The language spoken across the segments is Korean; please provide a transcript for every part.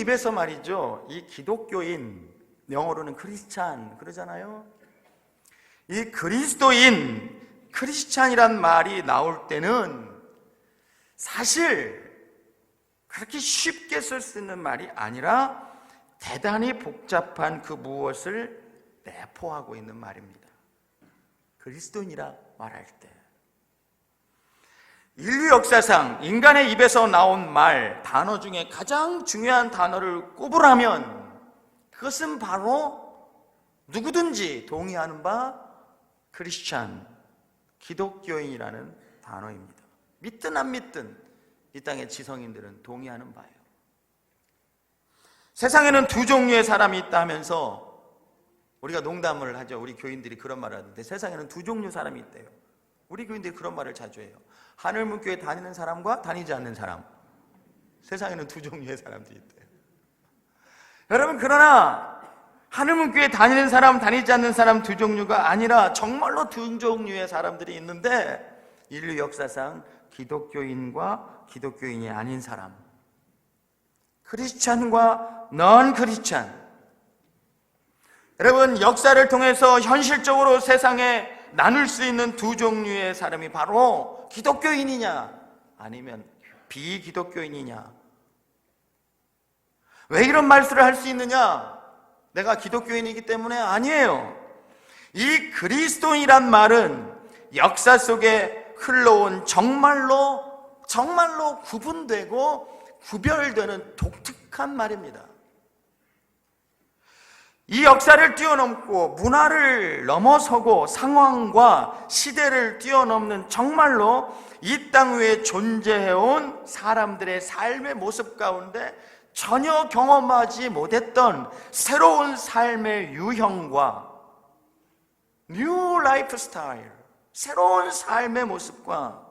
입에서 말이죠, 이 기독교인, 영어로는 크리스찬 그러잖아요. 이 그리스도인, 크리스찬이란 말이 나올 때는 사실 그렇게 쉽게 쓸 수 있는 말이 아니라 대단히 복잡한 그 무엇을 내포하고 있는 말입니다. 그리스도인이라 말할 때 인류 역사상 인간의 입에서 나온 말, 단어 중에 가장 중요한 단어를 꼽으라면 그것은 바로 누구든지 동의하는 바 크리스찬, 기독교인이라는 단어입니다. 믿든 안 믿든 이 땅의 지성인들은 동의하는 바예요. 세상에는 두 종류의 사람이 있다 하면서 우리가 농담을 하죠. 우리 교인들이 그런 말을 하는데 세상에는 두 종류 사람이 있대요. 우리 교인들이 그런 말을 자주 해요. 하늘문교에 다니는 사람과 다니지 않는 사람. 세상에는 두 종류의 사람들이 있대요. 여러분, 그러나 하늘문교에 다니는 사람, 다니지 않는 사람 두 종류가 아니라 정말로 두 종류의 사람들이 있는데 인류 역사상 기독교인과 기독교인이 아닌 사람, 크리스찬과 넌 크리스찬. 여러분, 역사를 통해서 현실적으로 세상에 나눌 수 있는 두 종류의 사람이 바로 기독교인이냐 아니면 비기독교인이냐. 왜 이런 말씀을 할 수 있느냐? 내가 기독교인이기 때문에 아니에요. 이 그리스도인이란 말은 역사 속에 흘러온 정말로 구분되고 구별되는 독특한 말입니다. 이 역사를 뛰어넘고 문화를 넘어서고 상황과 시대를 뛰어넘는 정말로 이 땅 위에 존재해온 사람들의 삶의 모습 가운데 전혀 경험하지 못했던 새로운 삶의 유형과 뉴 라이프 스타일, 새로운 삶의 모습과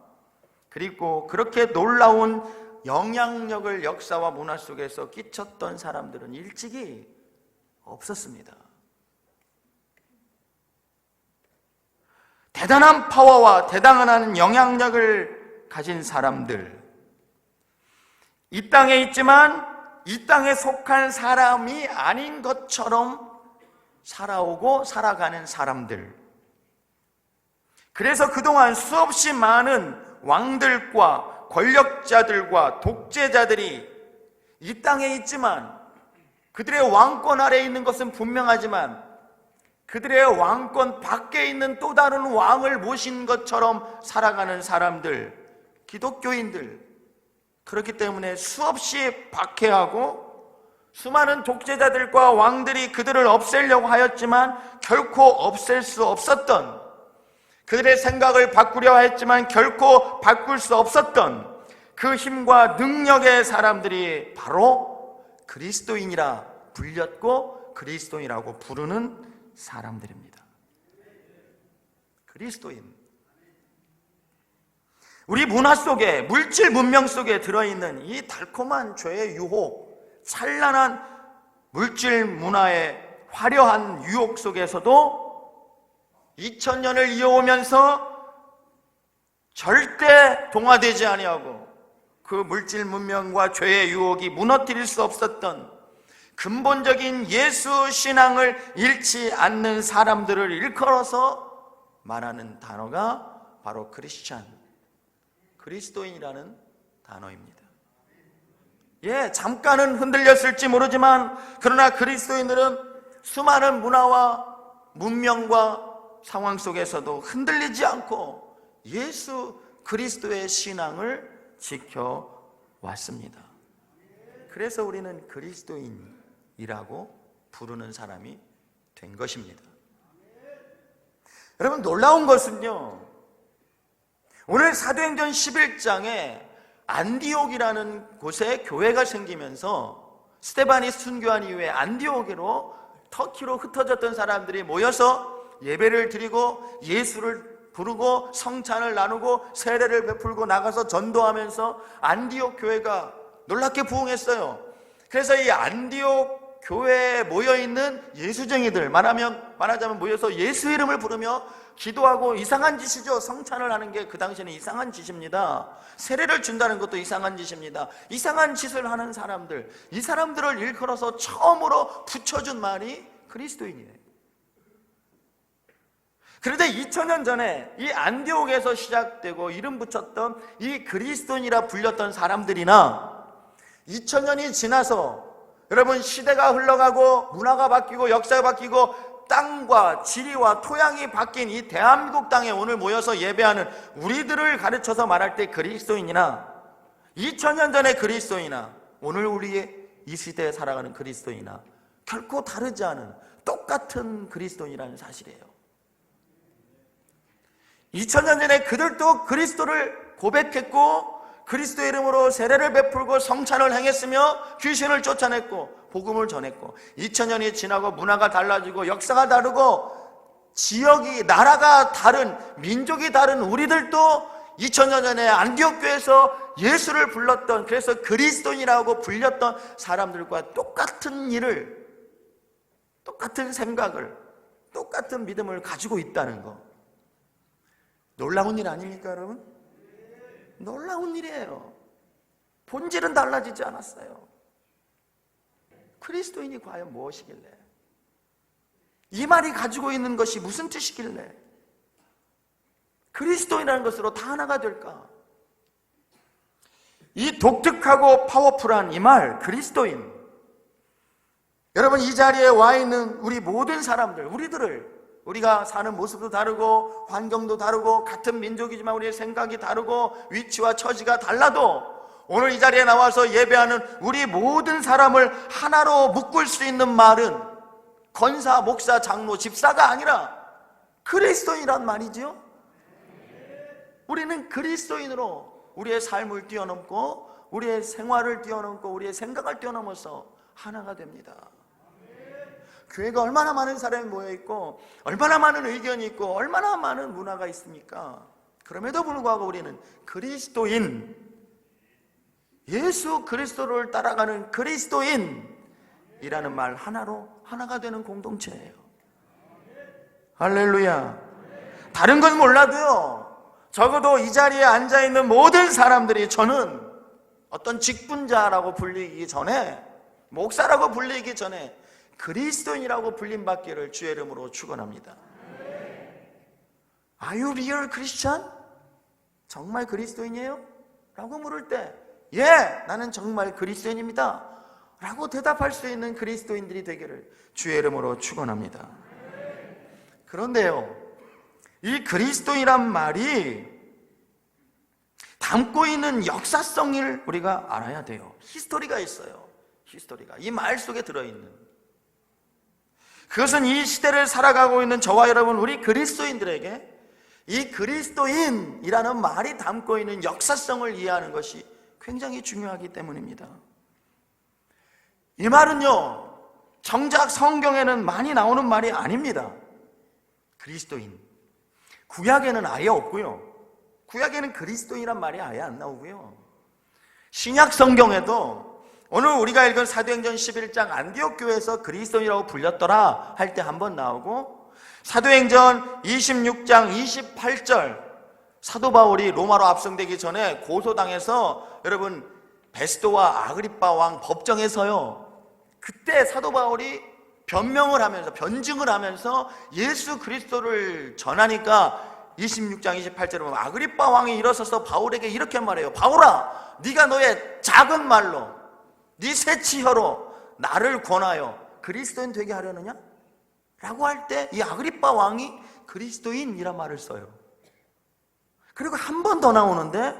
그리고 그렇게 놀라운 영향력을 역사와 문화 속에서 끼쳤던 사람들은 일찍이 없었습니다. 대단한 파워와 대단한 영향력을 가진 사람들, 이 땅에 있지만 이 땅에 속한 사람이 아닌 것처럼 살아오고 살아가는 사람들. 그래서 그동안 수없이 많은 왕들과 권력자들과 독재자들이 이 땅에 있지만 그들의 왕권 아래에 있는 것은 분명하지만 그들의 왕권 밖에 있는 또 다른 왕을 모신 것처럼 살아가는 사람들, 기독교인들. 그렇기 때문에 수없이 박해하고 수많은 독재자들과 왕들이 그들을 없애려고 하였지만 결코 없앨 수 없었던, 그들의 생각을 바꾸려 했지만 결코 바꿀 수 없었던 그 힘과 능력의 사람들이 바로 그리스도인이라 불렸고 그리스도인이라고 부르는 사람들입니다. 그리스도인. 우리 문화 속에, 물질 문명 속에 들어있는 이 달콤한 죄의 유혹, 찬란한 물질 문화의 화려한 유혹 속에서도 2000년을 이어오면서 절대 동화되지 아니하고 그 물질 문명과 죄의 유혹이 무너뜨릴 수 없었던 근본적인 예수 신앙을 잃지 않는 사람들을 일컬어서 말하는 단어가 바로 크리스찬, 그리스도인이라는 단어입니다. 잠깐은 흔들렸을지 모르지만 그러나 그리스도인들은 수많은 문화와 문명과 상황 속에서도 흔들리지 않고 예수 그리스도의 신앙을 지켜왔습니다. 그래서 우리는 그리스도인이라고 부르는 사람이 된 것입니다. 여러분, 놀라운 것은요, 오늘 사도행전 11장에 안디옥이라는 곳에 교회가 생기면서 스데반이 순교한 이후에 안디옥으로 터키로 흩어졌던 사람들이 모여서 예배를 드리고 예수를 부르고 성찬을 나누고 세례를 베풀고 나가서 전도하면서 안디옥 교회가 놀랍게 부흥했어요. 그래서 이 안디옥 교회에 모여있는 예수쟁이들, 말하자면 모여서 예수 이름을 부르며 기도하고, 이상한 짓이죠. 성찬을 하는 게 그 당시에는 이상한 짓입니다. 세례를 준다는 것도 이상한 짓입니다. 이상한 짓을 하는 사람들, 이 사람들을 일컬어서 처음으로 붙여준 말이 그리스도인이에요. 그런데 2000년 전에 이 안디옥에서 시작되고 이름 붙였던 이 그리스도인이라 불렸던 사람들이나 2000년이 지나서 여러분 시대가 흘러가고 문화가 바뀌고 역사가 바뀌고 땅과 지리와 토양이 바뀐 이 대한민국 땅에 오늘 모여서 예배하는 우리들을 가르쳐서 말할 때 그리스도인이나 2000년 전의 그리스도인이나 오늘 우리의 이 시대에 살아가는 그리스도인이나 결코 다르지 않은 똑같은 그리스도인이라는 사실이에요. 2000년 전에 그들도 그리스도를 고백했고 그리스도의 이름으로 세례를 베풀고 성찬을 행했으며 귀신을 쫓아냈고 복음을 전했고, 2000년이 지나고 문화가 달라지고 역사가 다르고 지역이, 나라가 다른, 민족이 다른 우리들도 2000년 전에 안디옥 교회에서 예수를 불렀던, 그래서 그리스도인이라고 불렸던 사람들과 똑같은 일을, 똑같은 생각을, 똑같은 믿음을 가지고 있다는 거, 놀라운 일 아닙니까 여러분? 놀라운 일이에요. 본질은 달라지지 않았어요. 그리스도인이 과연 무엇이길래, 이 말이 가지고 있는 것이 무슨 뜻이길래 그리스도인이라는 것으로 다 하나가 될까? 이 독특하고 파워풀한 이 말 그리스도인, 여러분 이 자리에 와 있는 우리 모든 사람들, 우리가 사는 모습도 다르고 환경도 다르고 같은 민족이지만 우리의 생각이 다르고 위치와 처지가 달라도 오늘 이 자리에 나와서 예배하는 우리 모든 사람을 하나로 묶을 수 있는 말은 권사, 목사, 장로, 집사가 아니라 그리스도인이란 말이죠. 우리는 그리스도인으로 우리의 삶을 뛰어넘고 우리의 생활을 뛰어넘고 우리의 생각을 뛰어넘어서 하나가 됩니다. 교회가 얼마나 많은 사람이 모여있고 얼마나 많은 의견이 있고 얼마나 많은 문화가 있습니까? 그럼에도 불구하고 우리는 그리스도인, 예수 그리스도를 따라가는 그리스도인이라는 말 하나로 하나가 되는 공동체예요. 할렐루야. 다른 건 몰라도요, 적어도 이 자리에 앉아있는 모든 사람들이 저는 어떤 직분자라고 불리기 전에, 목사라고 불리기 전에 그리스도인이라고 불림받기를 주의 이름으로 축원합니다. Are you real Christian? 정말 그리스도인이에요? 라고 물을 때 예, 나는 정말 그리스도인입니다 라고 대답할 수 있는 그리스도인들이 되기를 주의 이름으로 축원합니다. 그런데요, 이 그리스도인이란 말이 담고 있는 역사성을 우리가 알아야 돼요. 히스토리가 있어요. 히스토리가 이 말 속에 들어있는, 그것은 이 시대를 살아가고 있는 저와 여러분 우리 그리스도인들에게 이 그리스도인이라는 말이 담고 있는 역사성을 이해하는 것이 굉장히 중요하기 때문입니다. 이 말은요, 정작 성경에는 많이 나오는 말이 아닙니다. 그리스도인, 구약에는 아예 없고요, 구약에는 그리스도인이란 말이 아예 안 나오고요, 신약 성경에도 오늘 우리가 읽은 사도행전 11장 안디옥 교회에서 그리스도인이라고 불렸더라 할 때 한 번 나오고, 사도행전 26장 28절 사도 바울이 로마로 압송되기 전에 고소당해서 여러분 베스도와 아그리빠 왕 법정에서요, 그때 사도 바울이 변명을 하면서, 변증을 하면서 예수 그리스도를 전하니까 26장 28절에 보면 아그리빠 왕이 일어서서 바울에게 이렇게 말해요. 바울아, 네가 너의 작은 말로, 네 새치혀로 나를 권하여 그리스도인 되게 하려느냐? 라고 할 때 이 아그리빠 왕이 그리스도인이란 말을 써요. 그리고 한 번 더 나오는데,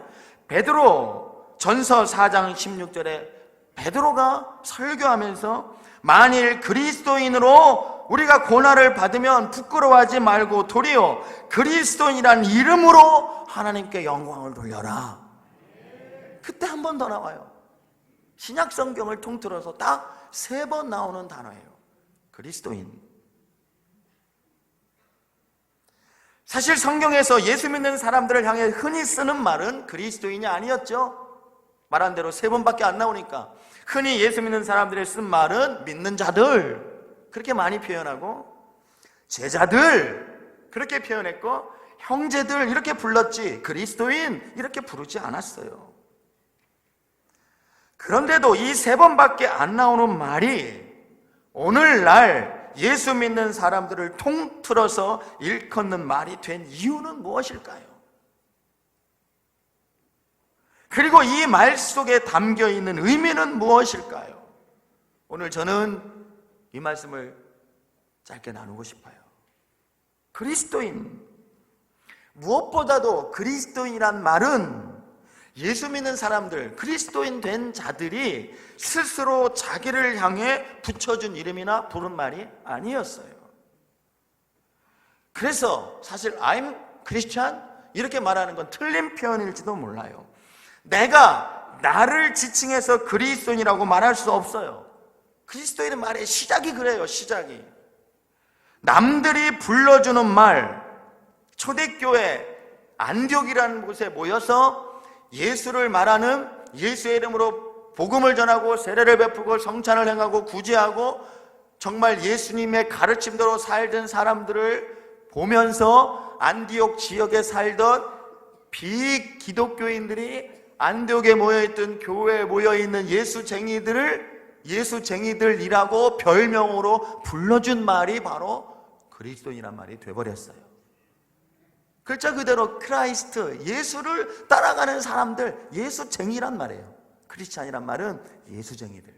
베드로 전서 4장 16절에 베드로가 설교하면서 만일 그리스도인으로 우리가 고난을 받으면 부끄러워하지 말고 도리어 그리스도인이란 이름으로 하나님께 영광을 돌려라. 그때 한 번 더 나와요. 신약 성경을 통틀어서 딱 3번 나오는 단어예요. 그리스도인. 사실 성경에서 예수 믿는 사람들을 향해 흔히 쓰는 말은 그리스도인이 아니었죠. 말한 대로 3번밖에 안 나오니까 흔히 예수 믿는 사람들이 쓴 말은 믿는 자들 그렇게 많이 표현하고, 제자들 그렇게 표현했고, 형제들 이렇게 불렀지 그리스도인 이렇게 부르지 않았어요. 그런데도 이 3번밖에 안 나오는 말이 오늘날 예수 믿는 사람들을 통틀어서 일컫는 말이 된 이유는 무엇일까요? 그리고 이 말 속에 담겨 있는 의미는 무엇일까요? 오늘 저는 이 말씀을 짧게 나누고 싶어요. 그리스도인, 무엇보다도 그리스도인이란 말은 예수 믿는 사람들, 그리스도인 된 자들이 스스로 자기를 향해 붙여준 이름이나 부른 말이 아니었어요. 그래서 사실 I'm Christian 이렇게 말하는 건 틀린 표현일지도 몰라요. 내가 나를 지칭해서 그리스도인이라고 말할 수 없어요. 그리스도인의 말의 시작이 그래요. 시작이 남들이 불러주는 말, 초대교회 안디옥이라는 곳에 모여서 예수를 말하는, 예수의 이름으로 복음을 전하고 세례를 베푸고 성찬을 행하고 구제하고 정말 예수님의 가르침대로 살던 사람들을 보면서 안디옥 지역에 살던 비기독교인들이 안디옥에 모여있던 교회에 모여있는 예수쟁이들이라고 별명으로 불러준 말이 바로 그리스도인이란 말이 돼버렸어요. 글자 그대로 크라이스트, 예수를 따라가는 사람들, 예수쟁이란 말이에요. 크리스찬이란 말은 예수쟁이들.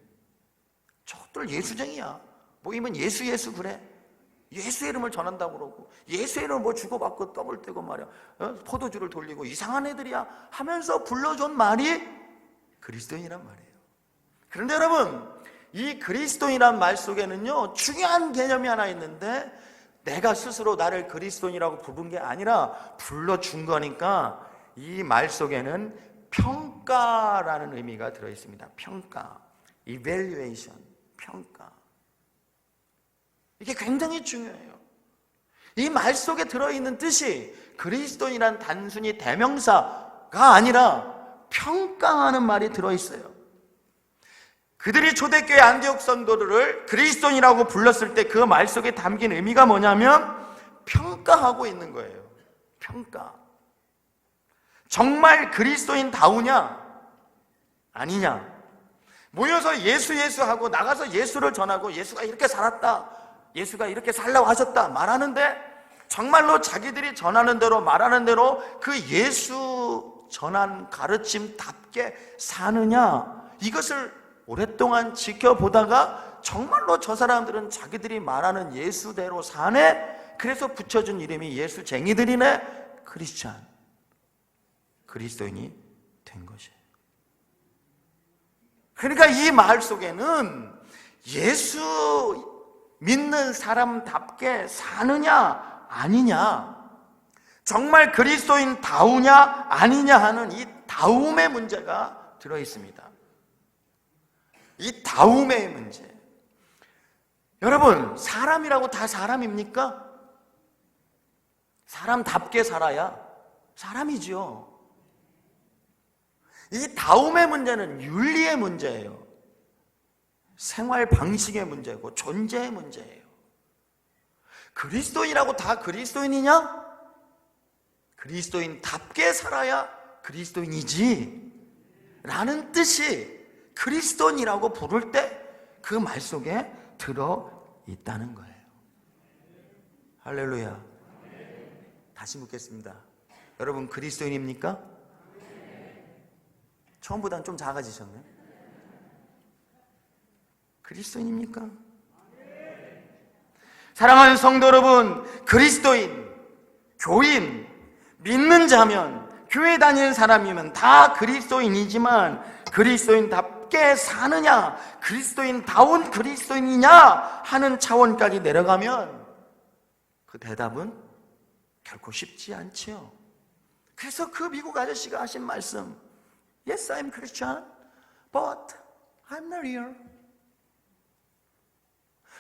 저것들 예수쟁이야. 모이면 예수 그래. 예수의 이름을 전한다고 그러고 예수의 이름을 뭐 주고받고 떡을 떼고 말이야, 포도주를 돌리고 이상한 애들이야 하면서 불러준 말이 그리스도인이란 말이에요. 그런데 여러분, 이 그리스도인이란 말 속에는요 중요한 개념이 하나 있는데, 내가 스스로 나를 그리스도인이라고 부른 게 아니라 불러준 거니까 이 말 속에는 평가라는 의미가 들어있습니다. 평가, evaluation, 평가. 이게 굉장히 중요해요. 이 말 속에 들어있는 뜻이 그리스도인이란 단순히 대명사가 아니라 평가하는 말이 들어있어요. 그들이 초대교회 안디옥 성도들을 그리스도인이라고 불렀을 때 그 말 속에 담긴 의미가 뭐냐면 평가하고 있는 거예요. 평가. 정말 그리스도인다우냐 아니냐, 모여서 예수 하고 나가서 예수를 전하고 예수가 이렇게 살았다, 예수가 이렇게 살라고 하셨다 말하는데 정말로 자기들이 전하는 대로 말하는 대로 그 예수 전한 가르침답게 사느냐, 이것을 오랫동안 지켜보다가 정말로 저 사람들은 자기들이 말하는 예수대로 사네, 그래서 붙여준 이름이 예수쟁이들이네, 크리스찬, 그리스도인이 된 것이에요. 그러니까 이 말 속에는 예수 믿는 사람답게 사느냐 아니냐, 정말 그리스도인다우냐 아니냐 하는 이 다움의 문제가 들어있습니다. 이 다움의 문제. 여러분, 사람이라고 다 사람입니까? 사람답게 살아야 사람이죠. 이 다움의 문제는 윤리의 문제예요. 생활 방식의 문제고 존재의 문제예요. 그리스도인이라고 다 그리스도인이냐? 그리스도인답게 살아야 그리스도인이지 라는 뜻이 그리스도인이라고 부를 때 그 말 속에 들어있다는 거예요. 할렐루야. 다시 묻겠습니다. 여러분 그리스도인입니까? 처음보다는 좀 작아지셨네. 그리스도인입니까? 사랑하는 성도 여러분, 그리스도인, 교인, 믿는 자면, 교회 다니는 사람이면 다 그리스도인이지만 그리스도인답게 사느냐, 그리스도인다운 그리스도인이냐 하는 차원까지 내려가면 그 대답은 결코 쉽지 않지요. 그래서 그 미국 아저씨가 하신 말씀, Yes, I'm Christian, but I'm not here.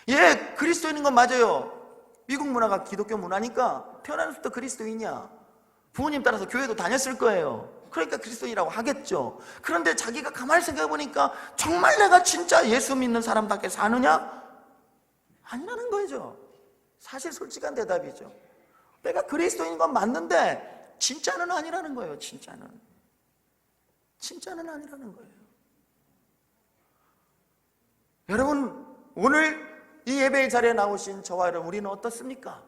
예, 그리스도인인 건 맞아요. 미국 문화가 기독교 문화니까 태어나서부터 그리스도인이야. 부모님 따라서 교회도 다녔을 거예요. 그러니까 그리스도인이라고 하겠죠. 그런데 자기가 가만히 생각해 보니까 정말 내가 진짜 예수 믿는 사람답게 사느냐? 아니라는 거죠. 사실 솔직한 대답이죠. 내가 그리스도인인 건 맞는데 진짜는 아니라는 거예요. 진짜는 아니라는 거예요. 여러분, 오늘 이 예배의 자리에 나오신 저와 여러분, 우리는 어떻습니까?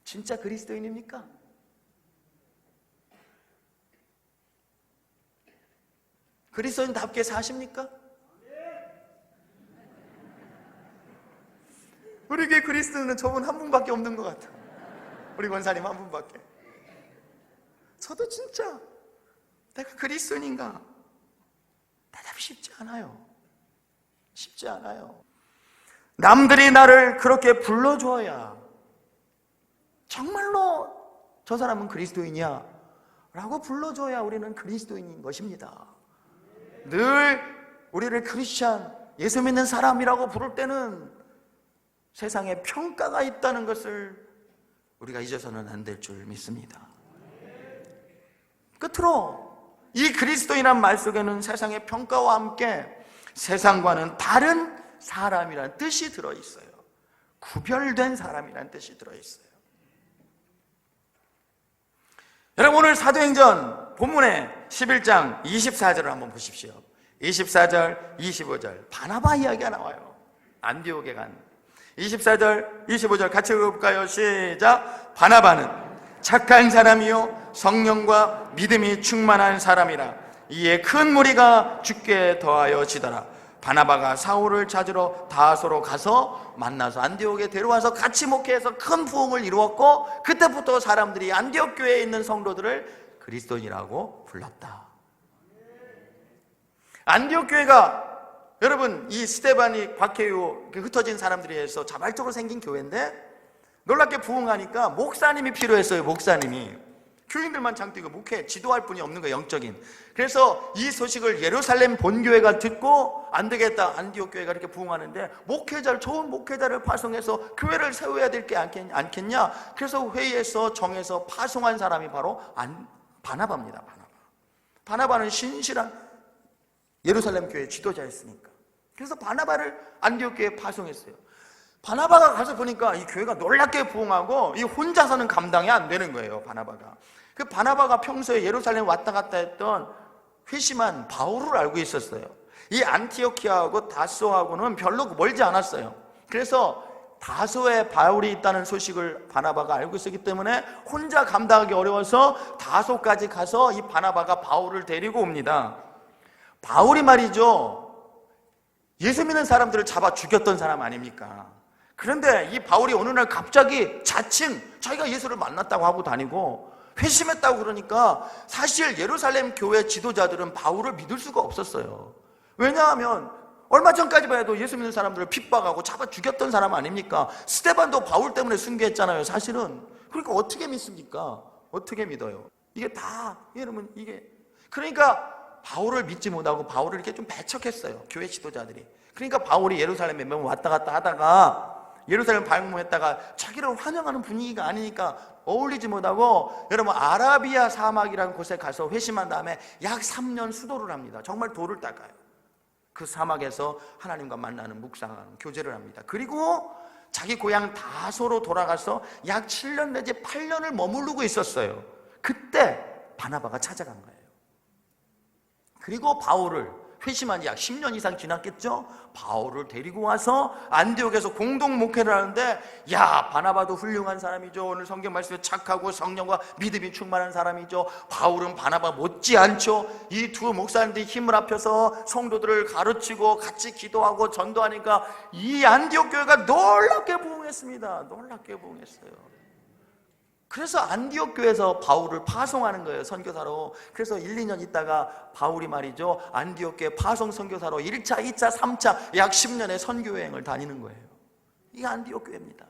진짜 그리스도인입니까? 그리스도인답게 사십니까? 우리 교회 그리스도인은 저분 한 분밖에 없는 것 같아요. 우리 권사님 한 분밖에. 저도 진짜 내가 그리스도인인가? 대답이 쉽지 않아요. 쉽지 않아요. 남들이 나를 그렇게 불러줘야 정말로 저 사람은 그리스도인이야 라고 불러줘야 우리는 그리스도인인 것입니다. 늘 우리를 크리스찬, 예수 믿는 사람이라고 부를 때는 세상에 평가가 있다는 것을 우리가 잊어서는 안 될 줄 믿습니다. 끝으로 이 그리스도인이란 말 속에는 세상의 평가와 함께 세상과는 다른 사람이라는 뜻이 들어있어요. 구별된 사람이라는 뜻이 들어있어요. 여러분, 오늘 사도행전 본문의 11장 24절을 한번 보십시오. 24절, 25절 바나바 이야기가 나와요. 안디옥에 간 24절, 25절 같이 읽어볼까요? 시작. 바나바는 착한 사람이요 성령과 믿음이 충만한 사람이라. 이에 큰 무리가 죽게 더하여 지더라. 바나바가 사울을 찾으러 다소로 가서 만나서 안디옥에 데려와서 같이 목회해서 큰 부흥을 이루었고, 그때부터 사람들이 안디옥 교회에 있는 성도들을 그리스도인이라고 불렀다. 안디옥 교회가 여러분 이 스데반이 박해요 흩어진 사람들에 의해서 자발적으로 생긴 교회인데, 놀랍게 부흥하니까 목사님이 필요했어요. 목사님이. 교인들만 장뛰고 목회 지도할 분이 없는 거예요. 영적인. 그래서 이 소식을 예루살렘 본교회가 듣고 안 되겠다, 안디옥 교회가 이렇게 부흥하는데 목회자를, 좋은 목회자를 파송해서 교회를 세워야 될 게 않겠냐. 그래서 회의에서 정해서 파송한 사람이 바로 바나바입니다. 바나바는 신실한 예루살렘 교회 지도자였으니까. 그래서 바나바를 안디옥 교회에 파송했어요. 바나바가 가서 보니까 이 교회가 놀랍게 부흥하고 이 혼자서는 감당이 안 되는 거예요. 바나바가. 그 바나바가 평소에 예루살렘 왔다 갔다 했던 회심한 바울을 알고 있었어요. 이 안티오키아하고 다소하고는 별로 멀지 않았어요. 그래서 다소에 바울이 있다는 소식을 바나바가 알고 있었기 때문에 혼자 감당하기 어려워서 다소까지 가서 이 바나바가 바울을 데리고 옵니다. 바울이 말이죠, 예수 믿는 사람들을 잡아 죽였던 사람 아닙니까? 그런데 이 바울이 어느 날 갑자기 자칭 자기가 예수를 만났다고 하고 다니고 회심했다고 그러니까 사실 예루살렘 교회 지도자들은 바울을 믿을 수가 없었어요. 왜냐하면 얼마 전까지만 해도 예수 믿는 사람들을 핍박하고 잡아 죽였던 사람 아닙니까? 스데반도 바울 때문에 순교했잖아요, 사실은. 그러니까 어떻게 믿습니까? 어떻게 믿어요? 이게 다, 여러분, 이게. 그러니까 바울을 믿지 못하고 바울을 이렇게 좀 배척했어요, 교회 지도자들이. 그러니까 바울이 예루살렘에 몇 번 왔다 갔다 하다가 예루살렘 방문했다가 자기를 환영하는 분위기가 아니니까 어울리지 못하고, 여러분 아라비아 사막이라는 곳에 가서 회심한 다음에 약 3년 수도를 합니다. 정말 돌을 닦아요. 그 사막에서 하나님과 만나는, 묵상하는, 교제를 합니다. 그리고 자기 고향 다소로 돌아가서 약 7년 내지 8년을 머무르고 있었어요. 그때 바나바가 찾아간 거예요. 그리고 바울을, 회심한 지 약 10년 이상 지났겠죠? 바울을 데리고 와서 안디옥에서 공동 목회를 하는데, 야, 바나바도 훌륭한 사람이죠. 오늘 성경 말씀에 착하고 성령과 믿음이 충만한 사람이죠. 바울은 바나바 못지않죠. 이 두 목사님들이 힘을 합쳐서 성도들을 가르치고 같이 기도하고 전도하니까 이 안디옥 교회가 놀랍게 부흥했습니다. 놀랍게 부흥했어요. 그래서 안디옥 교회에서 바울을 파송하는 거예요, 선교사로. 그래서 1, 2년 있다가 바울이 말이죠, 안디옥 교회 파송 선교사로 1차, 2차, 3차 약 10년의 선교 여행을 다니는 거예요. 이게 안디옥 교회입니다.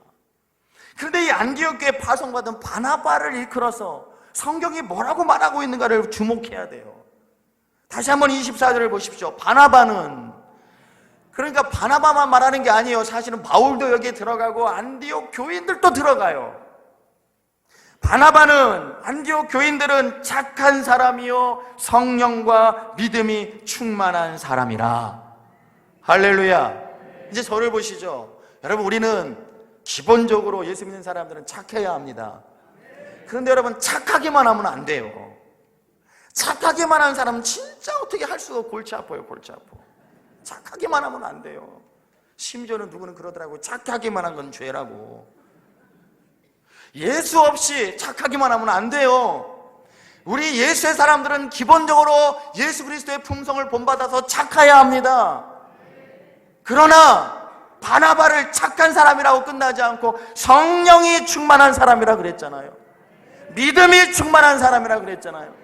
그런데 이 안디옥 교회 파송받은 바나바를 일컬어서 성경이 뭐라고 말하고 있는가를 주목해야 돼요. 다시 한번 24절을 보십시오. 바나바는, 그러니까 바나바만 말하는 게 아니에요. 사실은 바울도 여기에 들어가고 안디옥 교인들도 들어가요. 바나바는, 안디옥 교인들은 착한 사람이요 성령과 믿음이 충만한 사람이라. 할렐루야. 이제 저를 보시죠. 여러분, 우리는 기본적으로 예수 믿는 사람들은 착해야 합니다. 그런데 여러분, 착하기만 하면 안 돼요. 착하기만 한 사람은 진짜 어떻게 할 수가 없고 골치 아파요. 골치 아파. 착하기만 하면 안 돼요. 심지어는 누구는 그러더라고요. 착하기만 한 건 죄라고. 예수 없이 착하기만 하면 안 돼요. 우리 예수의 사람들은 기본적으로 예수 그리스도의 품성을 본받아서 착해야 합니다. 그러나 바나바를 착한 사람이라고 끝나지 않고 성령이 충만한 사람이라 그랬잖아요. 믿음이 충만한 사람이라 그랬잖아요.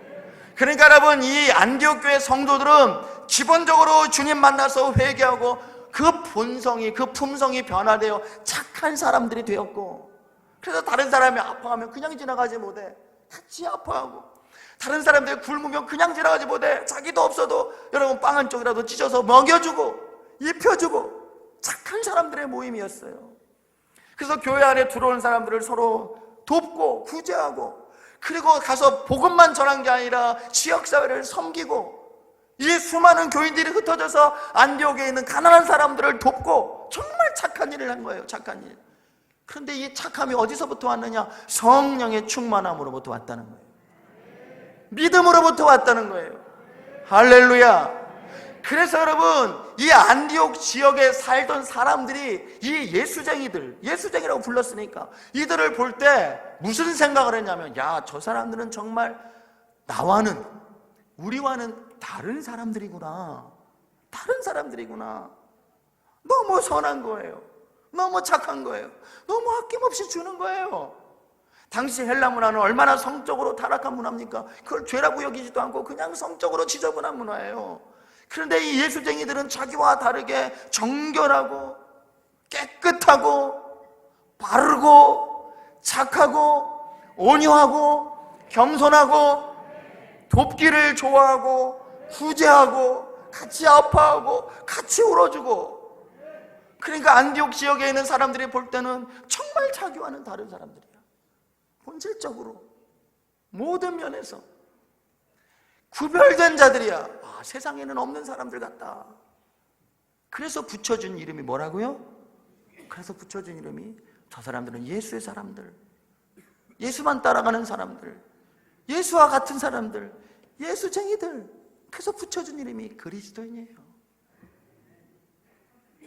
그러니까 여러분, 이 안디옥 교회 성도들은 기본적으로 주님 만나서 회개하고 그 본성이, 그 품성이 변화되어 착한 사람들이 되었고, 그래서 다른 사람이 아파하면 그냥 지나가지 못해. 같이 아파하고, 다른 사람들이 굶으면 그냥 지나가지 못해. 자기도 없어도 여러분 빵 한 쪽이라도 찢어서 먹여주고 입혀주고 착한 사람들의 모임이었어요. 그래서 교회 안에 들어온 사람들을 서로 돕고 구제하고, 그리고 가서 복음만 전한 게 아니라 지역사회를 섬기고, 이 수많은 교인들이 흩어져서 안디옥에 있는 가난한 사람들을 돕고 정말 착한 일을 한 거예요. 착한 일. 그런데 이 착함이 어디서부터 왔느냐? 성령의 충만함으로부터 왔다는 거예요. 믿음으로부터 왔다는 거예요. 할렐루야. 그래서 여러분, 이 안디옥 지역에 살던 사람들이 이 예수쟁이라고 불렀으니까 이들을 볼 때 무슨 생각을 했냐면, 야, 저 사람들은 정말 나와는, 우리와는 다른 사람들이구나. 다른 사람들이구나. 너무 선한 거예요. 너무 착한 거예요. 너무 아낌없이 주는 거예요. 당시 헬라 문화는 얼마나 성적으로 타락한 문화입니까? 그걸 죄라고 여기지도 않고 그냥 성적으로 지저분한 문화예요. 그런데 이 예수쟁이들은 자기와 다르게 정결하고 깨끗하고 바르고 착하고 온유하고 겸손하고 돕기를 좋아하고 구제하고 같이 아파하고 같이 울어주고, 그러니까 안디옥 지역에 있는 사람들이 볼 때는 정말 자기와는 다른 사람들이야. 본질적으로 모든 면에서 구별된 자들이야. 세상에는 없는 사람들 같다. 그래서 붙여준 이름이 뭐라고요? 그래서 붙여준 이름이, 저 사람들은 예수의 사람들, 예수만 따라가는 사람들, 예수와 같은 사람들, 예수쟁이들. 그래서 붙여준 이름이 그리스도인이에요.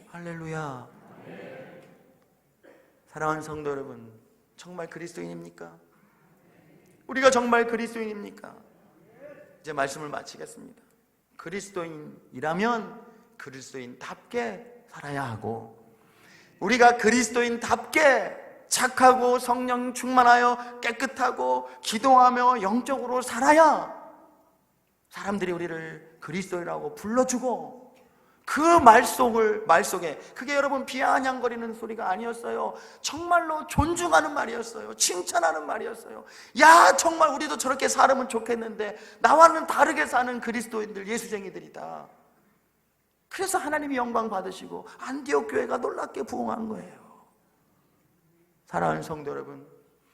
할렐루야. 사랑하는 성도 여러분, 정말 그리스도인입니까? 우리가 정말 그리스도인입니까? 이제 말씀을 마치겠습니다. 그리스도인이라면 그리스도인답게 살아야 하고, 우리가 그리스도인답게 착하고 성령 충만하여 깨끗하고 기도하며 영적으로 살아야 사람들이 우리를 그리스도인이라고 불러주고, 그 말 속에 그게 여러분 비아냥거리는 소리가 아니었어요. 정말로 존중하는 말이었어요. 칭찬하는 말이었어요. 야, 정말 우리도 저렇게 살면 좋겠는데 나와는 다르게 사는 그리스도인들, 예수쟁이들이다. 그래서 하나님이 영광 받으시고 안디옥 교회가 놀랍게 부흥한 거예요. 사랑하는 성도 여러분,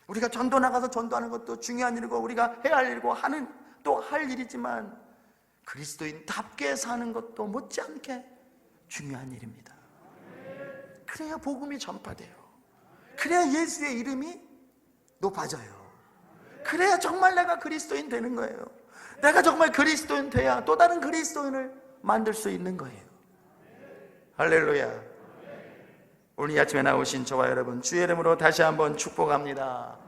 우리가 전도 나가서 전도하는 것도 중요한 일이고 우리가 해야 할 일이고 하는 또 할 일이지만, 그리스도인답게 사는 것도 못지않게 중요한 일입니다. 그래야 복음이 전파돼요. 그래야 예수의 이름이 높아져요. 그래야 정말 내가 그리스도인 되는 거예요. 내가 정말 그리스도인 돼야 또 다른 그리스도인을 만들 수 있는 거예요. 할렐루야. 오늘 이 아침에 나오신 저와 여러분, 주의 이름으로 다시 한번 축복합니다.